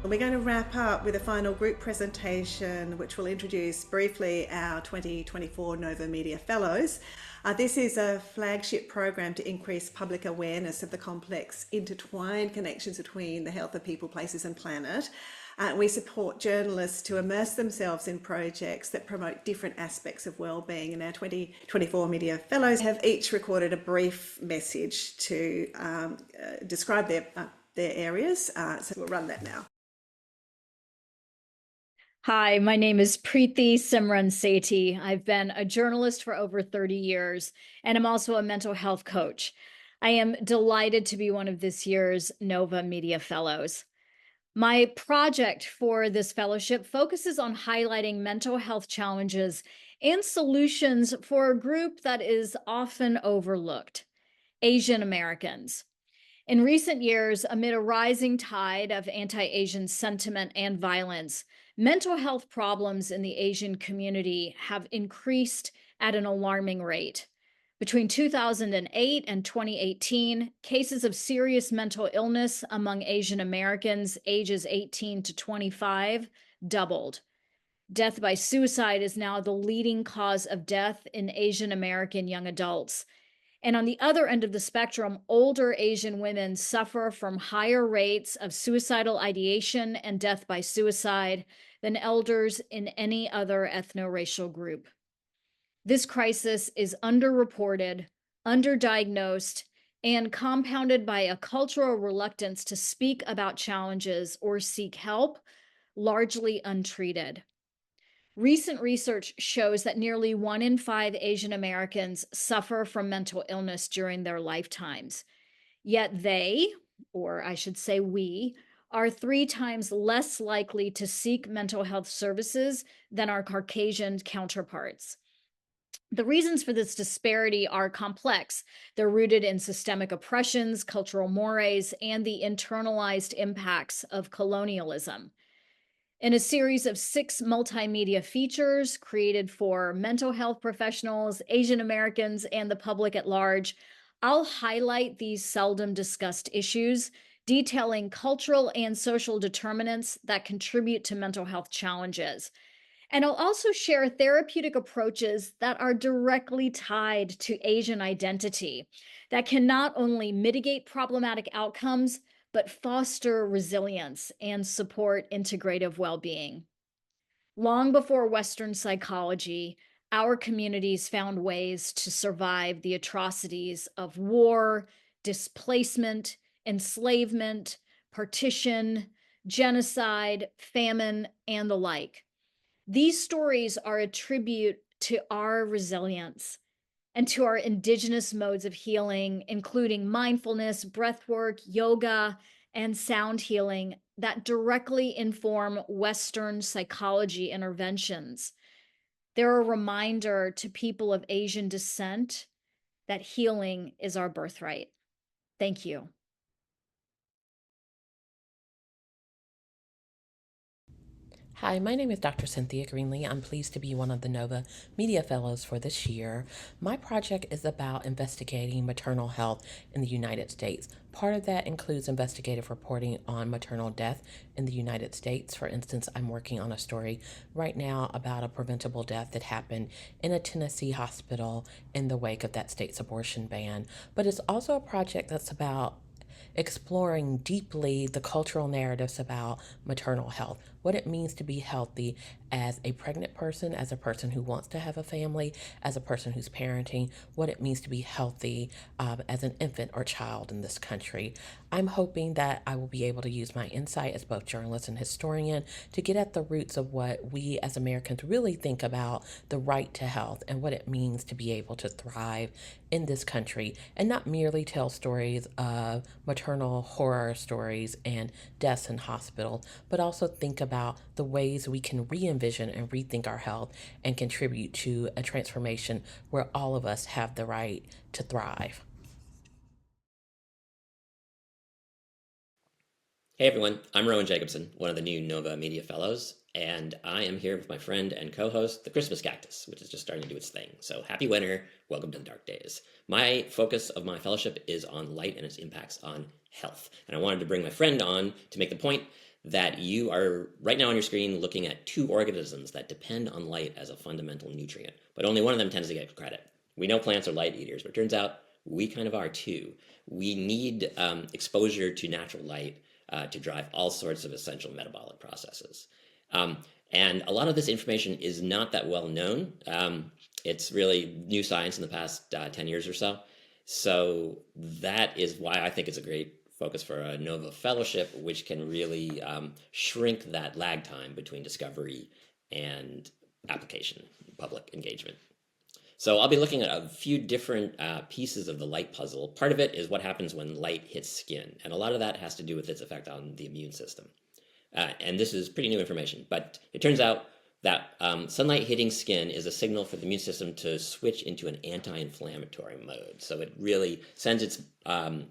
We're going to wrap up with a final group presentation, which will introduce briefly our 2024 Nova Media Fellows. This is a flagship program to increase public awareness of the complex intertwined connections between the health of people, places and planet. We support journalists to immerse themselves in projects that promote different aspects of wellbeing, and our 2024 Media Fellows have each recorded a brief message to describe their areas. So we'll run that now. Hi, my name is Preeti Sethi. I've been a journalist for over 30 years, and I'm also a mental health coach. I am delighted to be one of this year's Nova Media Fellows. My project for this fellowship focuses on highlighting mental health challenges and solutions for a group that is often overlooked: Asian Americans. In recent years, amid a rising tide of anti-Asian sentiment and violence, mental health problems in the Asian community have increased at an alarming rate. Between 2008 and 2018, cases of serious mental illness among Asian Americans ages 18 to 25 doubled. Death by suicide is now the leading cause of death in Asian American young adults. And on the other end of the spectrum, older Asian women suffer from higher rates of suicidal ideation and death by suicide than elders in any other ethno-racial group. This crisis is underreported, underdiagnosed, and compounded by a cultural reluctance to speak about challenges or seek help, largely untreated. Recent research shows that nearly 1 in 5 Asian Americans suffer from mental illness during their lifetimes. Yet they, or I should say we, are 3 times less likely to seek mental health services than our Caucasian counterparts. The reasons for this disparity are complex. They're rooted in systemic oppressions, cultural mores, and the internalized impacts of colonialism. In a series of 6 multimedia features created for mental health professionals, Asian Americans, and the public at large, I'll highlight these seldom discussed issues, detailing cultural and social determinants that contribute to mental health challenges. And I'll also share therapeutic approaches that are directly tied to Asian identity that can not only mitigate problematic outcomes, but foster resilience and support integrative well-being. Long before Western psychology, our communities found ways to survive the atrocities of war, displacement, enslavement, partition, genocide, famine, and the like. These stories are a tribute to our resilience and to our indigenous modes of healing, including mindfulness, breathwork, yoga, and sound healing that directly inform Western psychology interventions. They're a reminder to people of Asian descent that healing is our birthright. Thank you. Hi, my name is Dr. Cynthia Greenlee. I'm pleased to be one of the Nova Media Fellows for this year. My project is about investigating maternal health in the United States. Part of that includes investigative reporting on maternal death in the United States. For instance, I'm working on a story right now about a preventable death that happened in a Tennessee hospital in the wake of that state's abortion ban. But it's also a project that's about exploring deeply the cultural narratives about maternal health, what it means to be healthy as a pregnant person, as a person who wants to have a family, as a person who's parenting, what it means to be healthy as an infant or child in this country. I'm hoping that I will be able to use my insight as both journalist and historian to get at the roots of what we as Americans really think about the right to health and what it means to be able to thrive in this country, and not merely tell stories of maternal horror stories and deaths in hospital, but also think about the ways we can re-envision and rethink our health and contribute to a transformation where all of us have the right to thrive. Hey everyone, I'm Rowan Jacobsen, one of the new Nova Media Fellows, and I am here with my friend and co-host, the Christmas Cactus, which is just starting to do its thing. So happy winter, welcome to the dark days. My focus of my fellowship is on light and its impacts on health, and I wanted to bring my friend on to make the point that you are right now on your screen looking at two organisms that depend on light as a fundamental nutrient, but only one of them tends to get credit. We know plants are light eaters, but it turns out we kind of are too. We need exposure to natural light to drive all sorts of essential metabolic processes. And a lot of this information is not that well known. It's really new science in the past 10 years or so. So that is why I think it's a great focus for a NOVA fellowship, which can really shrink that lag time between discovery and application, public engagement. So I'll be looking at a few different pieces of the light puzzle. Part of it is what happens when light hits skin, and a lot of that has to do with its effect on the immune system. And this is pretty new information, but it turns out that sunlight hitting skin is a signal for the immune system to switch into an anti-inflammatory mode. So it really sends its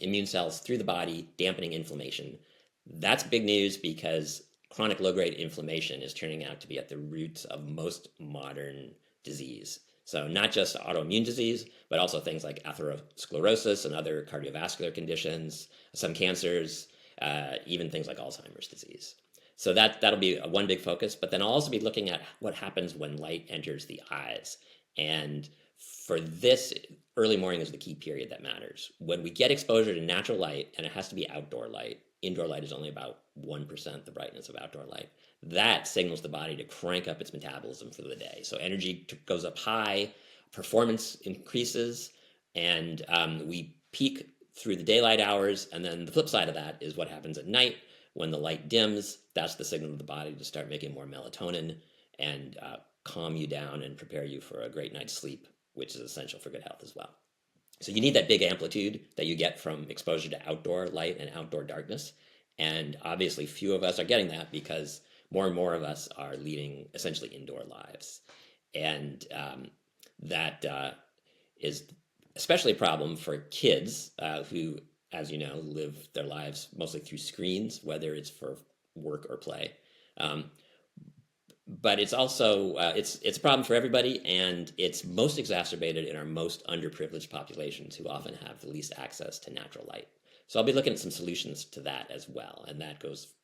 immune cells through the body, dampening inflammation. That's big news because chronic low-grade inflammation is turning out to be at the roots of most modern disease. So not just autoimmune disease, but also things like atherosclerosis and other cardiovascular conditions, some cancers, even things like Alzheimer's disease. So that'll be one big focus, but then I'll also be looking at what happens when light enters the eyes. And for this, early morning is the key period that matters. When we get exposure to natural light, and it has to be outdoor light, indoor light is only about 1% the brightness of outdoor light, that signals the body to crank up its metabolism for the day. So energy goes up high, performance increases, and we peak through the daylight hours. And then the flip side of that is what happens at night. When the light dims, that's the signal of the body to start making more melatonin and calm you down and prepare you for a great night's sleep, which is essential for good health as well. So you need that big amplitude that you get from exposure to outdoor light and outdoor darkness. And obviously few of us are getting that because more and more of us are leading essentially indoor lives. And that is especially a problem for kids who, as you know, live their lives mostly through screens, whether it's for work or play. But it's also, it's a problem for everybody, and it's most exacerbated in our most underprivileged populations who often have the least access to natural light. So I'll be looking at some solutions to that as well, and that goes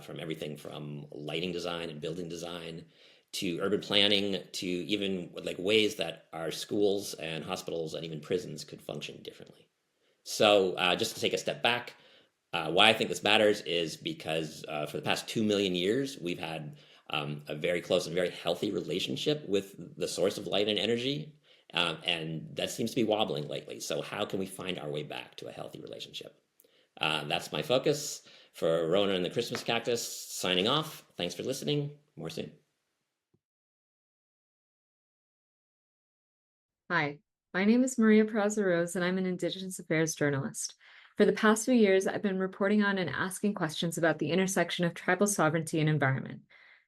from everything from lighting design and building design to urban planning to even like ways that our schools and hospitals and even prisons could function differently. So just to take a step back, why I think this matters is because for the past 2 million years, we've had a very close and very healthy relationship with the source of light and energy, and that seems to be wobbling lately. So how can we find our way back to a healthy relationship? That's my focus. For Rowan and the Christmas Cactus, signing off. Thanks for listening. More soon. Hi, my name is Maria Parazo, and I'm an Indigenous Affairs journalist. For the past few years, I've been reporting on and asking questions about the intersection of tribal sovereignty and environment.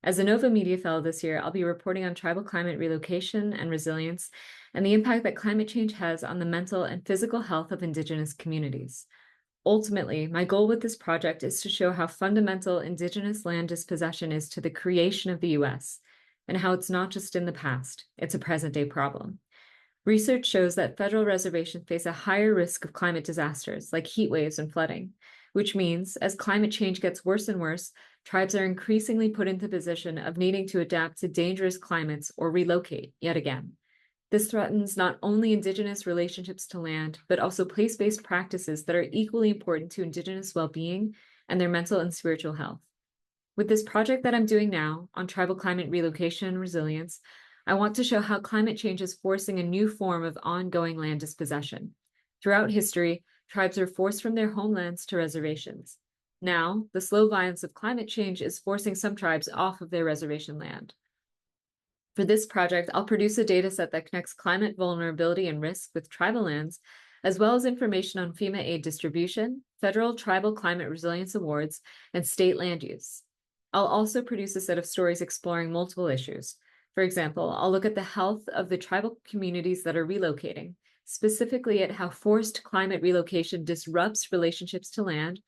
As a NOVA Media Fellow this year, I'll be reporting on tribal climate relocation and resilience and the impact that climate change has on the mental and physical health of Indigenous communities. Ultimately, my goal with this project is to show how fundamental Indigenous land dispossession is to the creation of the U.S., and how it's not just in the past, it's a present-day problem. Research shows that federal reservations face a higher risk of climate disasters like heat waves and flooding, which means as climate change gets worse and worse, tribes are increasingly put into position of needing to adapt to dangerous climates or relocate yet again. This threatens not only Indigenous relationships to land, but also place-based practices that are equally important to Indigenous well-being and their mental and spiritual health. With this project that I'm doing now on tribal climate relocation and resilience, I want to show how climate change is forcing a new form of ongoing land dispossession. Throughout history, tribes are forced from their homelands to reservations. Now, the slow violence of climate change is forcing some tribes off of their reservation land. For this project, I'll produce a data set that connects climate vulnerability and risk with tribal lands, as well as information on FEMA aid distribution, federal tribal climate resilience awards, and state land use. I'll also produce a set of stories exploring multiple issues. For example, I'll look at the health of the tribal communities that are relocating, specifically at how forced climate relocation disrupts relationships to land,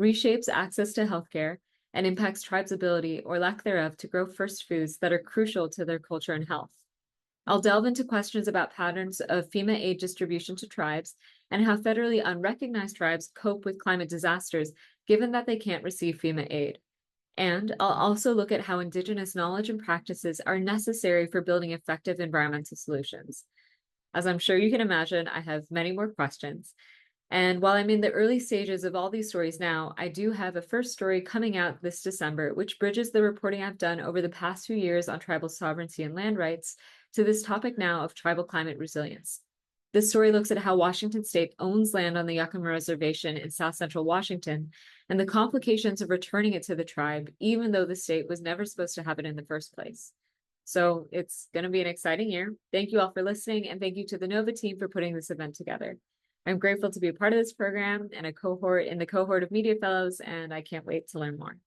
reshapes access to healthcare, and impacts tribes' ability or lack thereof to grow first foods that are crucial to their culture and health. I'll delve into questions about patterns of FEMA aid distribution to tribes and how federally unrecognized tribes cope with climate disasters, given that they can't receive FEMA aid. And I'll also look at how Indigenous knowledge and practices are necessary for building effective environmental solutions. As I'm sure you can imagine, I have many more questions. And while I'm in the early stages of all these stories now, I do have a first story coming out this December, which bridges the reporting I've done over the past few years on tribal sovereignty and land rights to this topic now of tribal climate resilience. This story looks at how Washington State owns land on the Yakima Reservation in South Central Washington and the complications of returning it to the tribe, even though the state was never supposed to have it in the first place. So it's going to be an exciting year. Thank you all for listening, and thank you to the NOVA team for putting this event together. I'm grateful to be a part of this program and a cohort in the cohort of Media Fellows, and I can't wait to learn more.